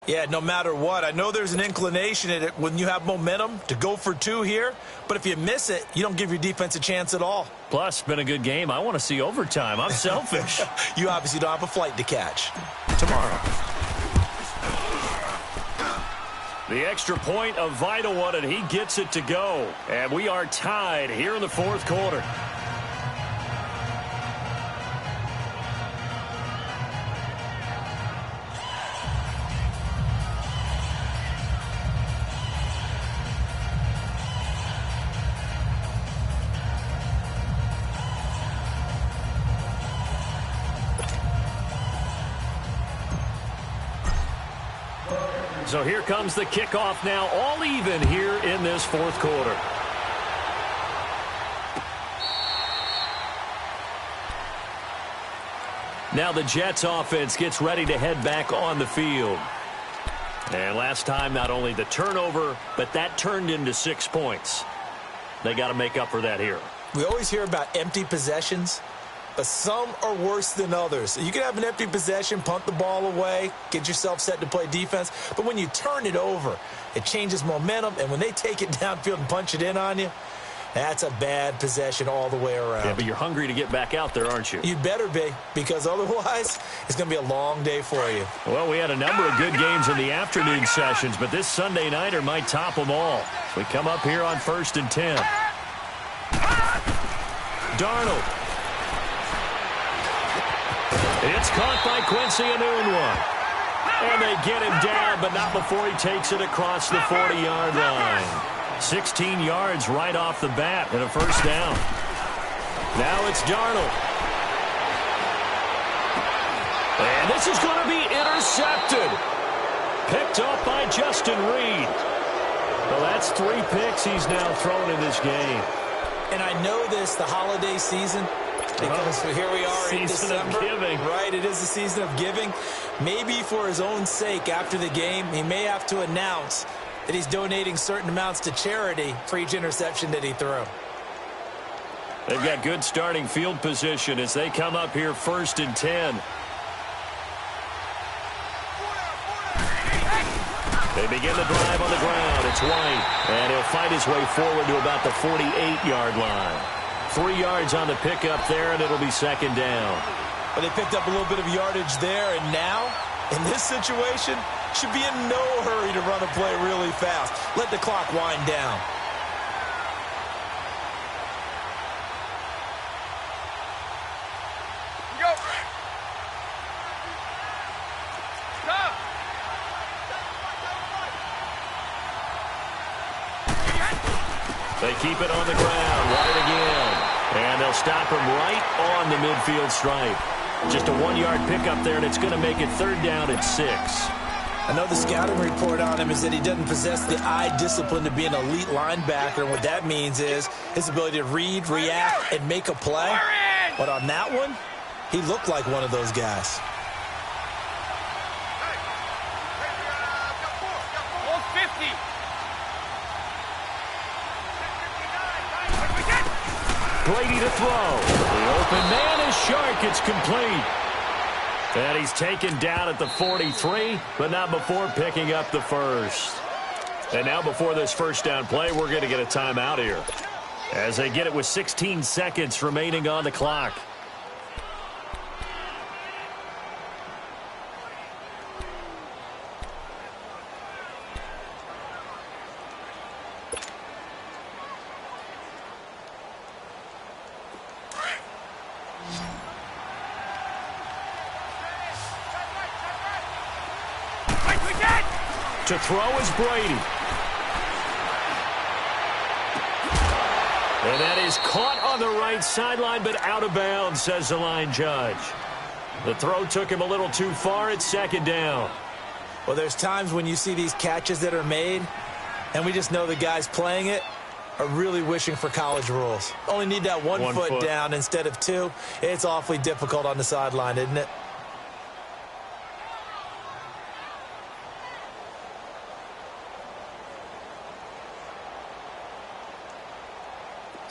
Yeah, no matter what. I know there's an inclination in it when you have momentum to go for two here, but if you miss it, you don't give your defense a chance at all. Plus, been a good game. I want to see overtime. I'm selfish. You obviously don't have a flight to catch. Tomorrow. The extra point, a vital one, and he gets it to go. And we are tied here in the fourth quarter. So here comes the kickoff now, all even here in this fourth quarter. Now the Jets offense gets ready to head back on the field. And last time, not only the turnover, but that turned into 6 points. They got to make up for that here. We always hear about empty possessions, but some are worse than others. You can have an empty possession, punt the ball away, get yourself set to play defense. But when you turn it over, it changes momentum. And when they take it downfield and punch it in on you, that's a bad possession all the way around. Yeah, but you're hungry to get back out there, aren't you? You'd better be, because otherwise it's going to be a long day for you. Well, we had a number of good games in the afternoon sessions, but this Sunday nighter might top them all. We come up here on 1st and 10. Darnold. It's caught by Quincy Enunwa. And they get him down, but not before he takes it across the 40-yard line. 16 yards right off the bat and a first down. Now it's Darnold. And this is going to be intercepted. Picked off by Justin Reed. Well, that's 3 picks he's now thrown in this game. And I know this, the holiday season, because here we are in December. Season of giving. Right, it is the season of giving. Maybe for his own sake after the game, he may have to announce that he's donating certain amounts to charity for each interception that he threw. They've got good starting field position as they come up here 1st and 10. They begin the drive on the ground. It's White, and he'll fight his way forward to about the 48-yard line. 3 yards on the pickup there, and it'll be 2nd down. But they picked up a little bit of yardage there, and now, in this situation, should be in no hurry to run a play really fast. Let the clock wind down. Go. Stop. They keep it on the ground, right again. And they'll stop him right on the midfield stripe. Just a 1-yard pickup there, and it's going to make it 3rd down at 6. I know the scouting report on him is that he doesn't possess the eye discipline to be an elite linebacker. And what that means is his ability to read, react, and make a play. But on that one, he looked like one of those guys. All 50. Brady to throw. The open man is Shark. It's complete. And he's taken down at the 43, but not before picking up the first. And now before this first down play, we're going to get a timeout here, as they get it with 16 seconds remaining on the clock. To throw is Brady. And that is caught on the right sideline, but out of bounds, says the line judge. The throw took him a little too far. It's 2nd down. Well, there's times when you see these catches that are made, and we just know the guys playing it are really wishing for college rules. Only need that one foot down instead of 2. It's awfully difficult on the sideline, isn't it?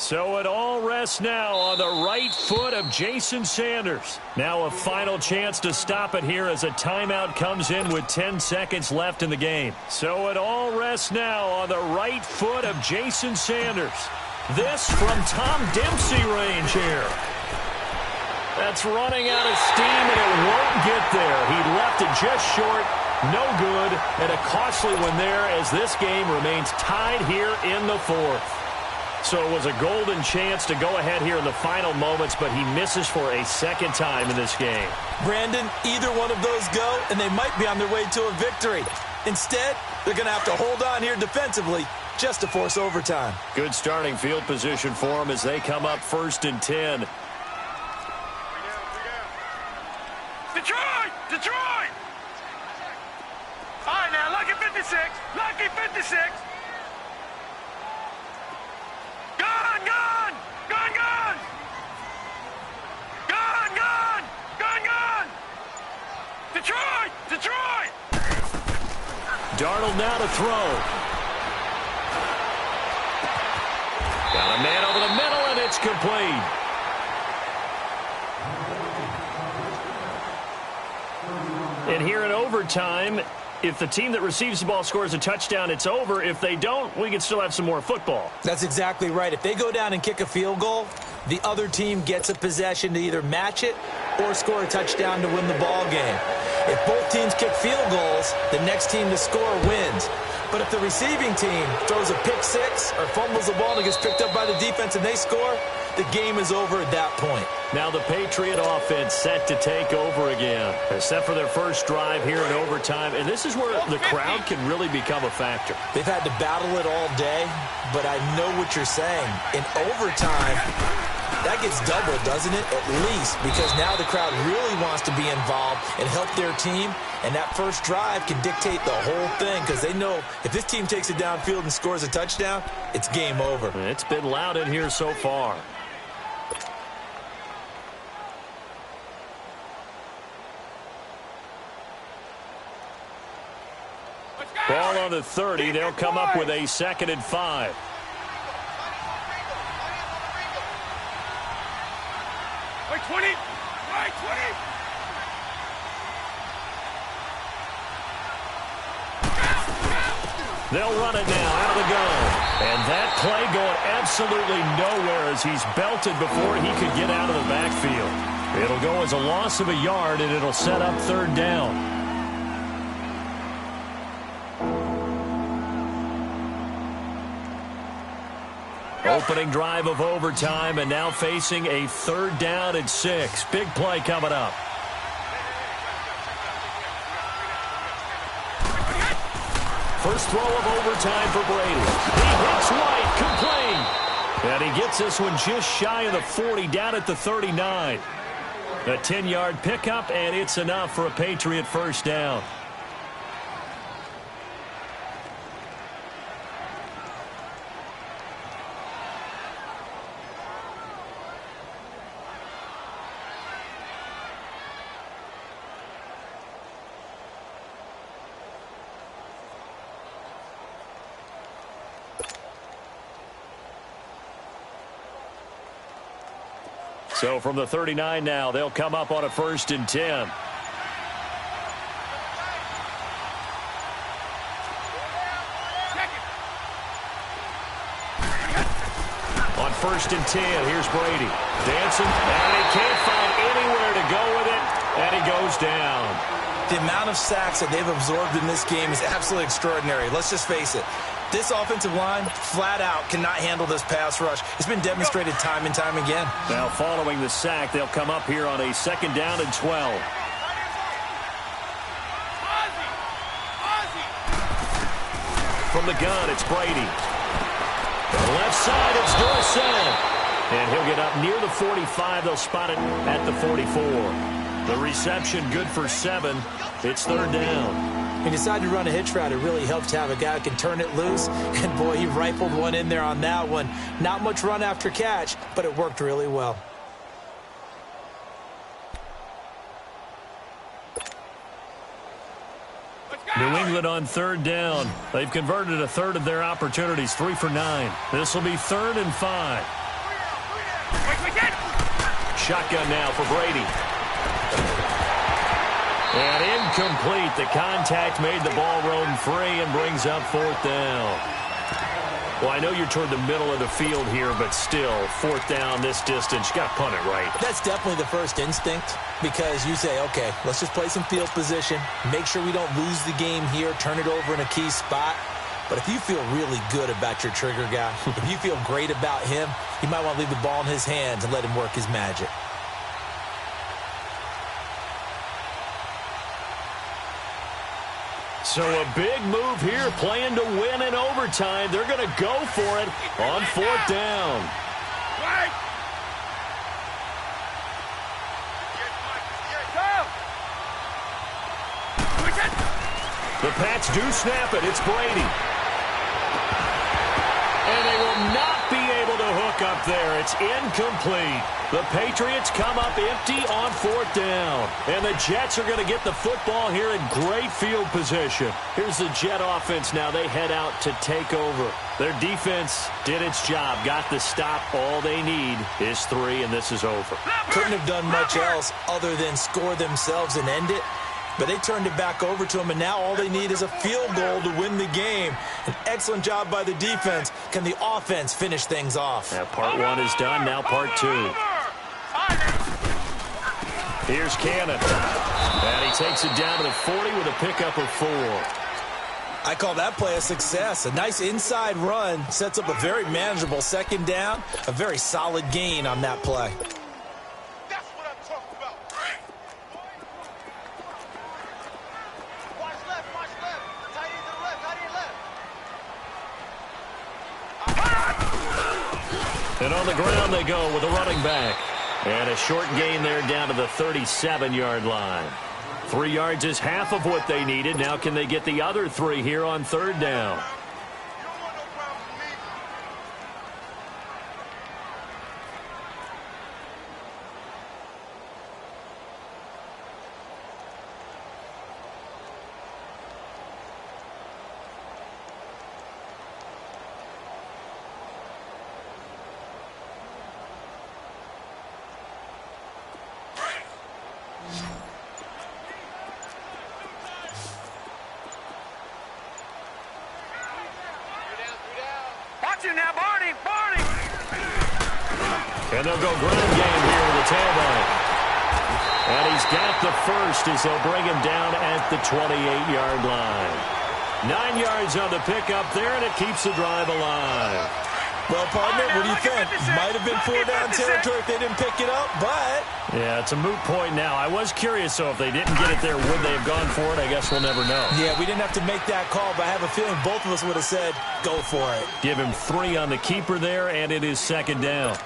So it all rests now on the right foot of Jason Sanders. Now a final chance to stop it here as a timeout comes in with 10 seconds left in the game. So it all rests now on the right foot of Jason Sanders. This from Tom Dempsey range here. That's running out of steam, and it won't get there. He left it just short. No good, and a costly one there as this game remains tied here in the fourth. So it was a golden chance to go ahead here in the final moments, but he misses for a second time in this game. Brandon, either one of those go, and they might be on their way to a victory. Instead, they're going to have to hold on here defensively just to force overtime. Good starting field position for them as they come up 1st and 10. Detroit! Detroit! All right, now, lucky 56. Lucky 56. Gun, gun! Gun, gun! Gun, gun! Gun, gun! Detroit! Detroit! Darnold now to throw. Got a man over the middle, and it's complete. And here in overtime, if the team that receives the ball scores a touchdown, it's over. If they don't, we can still have some more football. That's exactly right. If they go down and kick a field goal, the other team gets a possession to either match it or score a touchdown to win the ball game. If both teams kick field goals, the next team to score wins. But if the receiving team throws a pick six or fumbles the ball and it gets picked up by the defense and they score, the game is over at that point. Now the Patriot offense set to take over again. They're set for their first drive here in overtime, and this is where the crowd can really become a factor. They've had to battle it all day, but I know what you're saying. In overtime, that gets doubled, doesn't it? At least, because now the crowd really wants to be involved and help their team, and that first drive can dictate the whole thing because they know if this team takes it downfield and scores a touchdown, it's game over. It's been loud in here so far. Ball on the 30. They'll come up with a 2nd and 5. Wait, 20. Right, 20. They'll run it now out of the gun. And that play going absolutely nowhere as he's belted before he could get out of the backfield. It'll go as a loss of a yard, and it'll set up 3rd down. Opening drive of overtime, and now facing a 3rd down and 6. Big play coming up. First throw of overtime for Brady. He hits White, complete. And he gets this one just shy of the 40, down at the 39. A 10-yard pickup, and it's enough for a Patriot first down. So from the 39 now, they'll come up on a 1st and 10. On 1st and 10, here's Brady. Dancing, and he can't find anywhere to go with it, and he goes down. The amount of sacks that they've absorbed in this game is absolutely extraordinary. Let's just face it. This offensive line, flat out, cannot handle this pass rush. It's been demonstrated time and time again. Now, following the sack, they'll come up here on a 2nd down and 12. From the gun, it's Brady. To the left side, it's Dorsett. And he'll get up near the 45. They'll spot it at the 44. The reception good for 7. It's 3rd down. He decided to run a hitch route. It really helps to have a guy who can turn it loose. And, boy, he rifled one in there on that one. Not much run after catch, but it worked really well. New England on 3rd down. They've converted a 1/3 of their opportunities, 3 for 9. This will be 3rd and 5. shotgun now for Brady. And incomplete. The contact made the ball roam free and brings up 4th down. Well, I know you're toward the middle of the field here, but still, 4th down this distance. You got to punt it right. That's definitely the first instinct because you say, okay, let's just play some field position, make sure we don't lose the game here, turn it over in a key spot. But if you feel really good about your trigger guy, if you feel great about him, you might want to leave the ball in his hands and let him work his magic. So a big move here, playing to win in overtime. They're going to go for it on 4th down. Right. The Pats do snap it. It's Brady. And they will not be able to hook up there. It's incomplete. The Patriots come up empty on 4th down. And the Jets are going to get the football here in great field position. Here's the Jet offense now. They head out to take over. Their defense did its job, got the stop. All they need is 3, and this is over. Couldn't have done much else other than score themselves and end it. But they turned it back over to them, and now all they need is a field goal to win the game. An excellent job by the defense. Can the offense finish things off? Now part 1 is done, now part 2. Here's Cannon. And he takes it down to the 40 with a pickup of 4. I call that play a success. A nice inside run sets up a very manageable 2nd down. A very solid gain on that play. And on the ground they go with a running back. And a short gain there down to the 37-yard line. 3 yards is half of what they needed. Now can they get the other 3 here on 3rd down? And they'll go ground game here with the tailback. And he's got the first as they'll bring him down at the 28-yard line. 9 yards on the pickup there, and it keeps the drive alive. Well, partner, what do you think? Might have been 4-down territory if they didn't pick it up, but... Yeah, it's a moot point now. I was curious, so if they didn't get it there, would they have gone for it? I guess we'll never know. Yeah, we didn't have to make that call, but I have a feeling both of us would have said, go for it. Give him 3 on the keeper there, and it is 2nd down.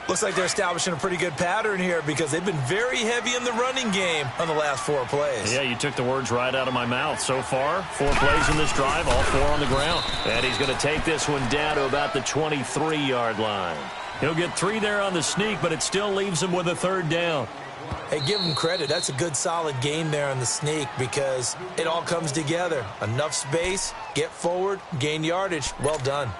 Looks like they're establishing a pretty good pattern here because they've been very heavy in the running game on the last 4 plays. Yeah, you took the words right out of my mouth. So far, 4 plays in this drive, all 4 on the ground. And he's going to take this one down to about the 23-yard line. He'll get 3 there on the sneak, but it still leaves him with a 3rd down. Hey, give him credit. That's a good, solid game there on the sneak because it all comes together. Enough space, get forward, gain yardage. Well done.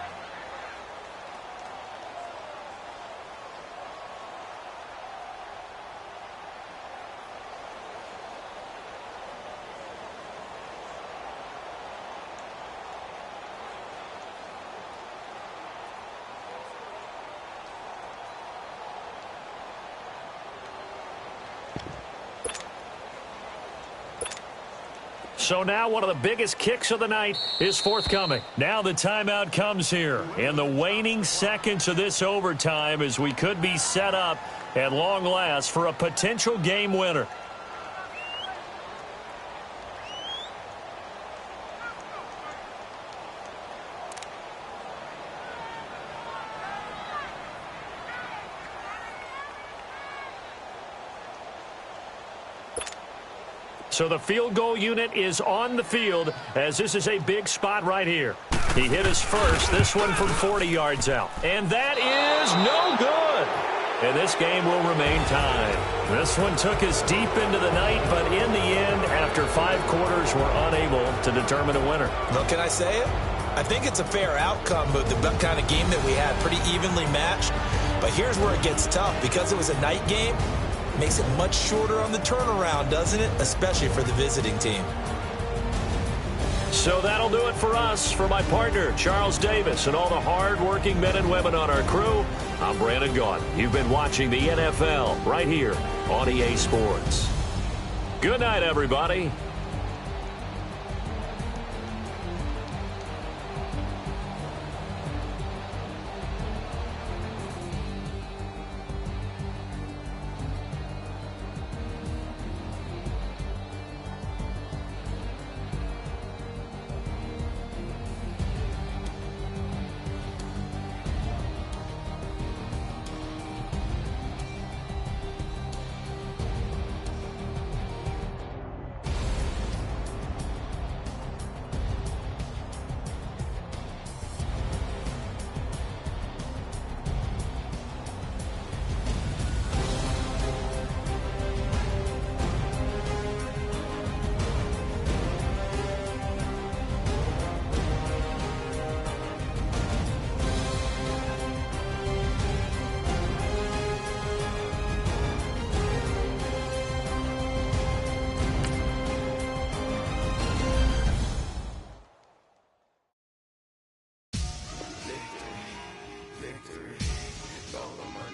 So now one of the biggest kicks of the night is forthcoming. Now the timeout comes here in the waning seconds of this overtime as we could be set up at long last for a potential game winner. So the field goal unit is on the field as this is a big spot right here. He hit his first, this one from 40 yards out. And that is no good. And this game will remain tied. This one took us deep into the night, but in the end, after 5 quarters, we're unable to determine a winner. Well, can I say it? I think it's a fair outcome, but the kind of game that we had, pretty evenly matched. But here's where it gets tough. Because it was a night game, it makes it much shorter on the turnaround, doesn't it? Especially for the visiting team. So that'll do it for us. For my partner, Charles Davis, and all the hard-working men and women on our crew, I'm Brandon Gaudin. You've been watching the NFL right here on EA Sports. Good night, everybody. Victory, all of my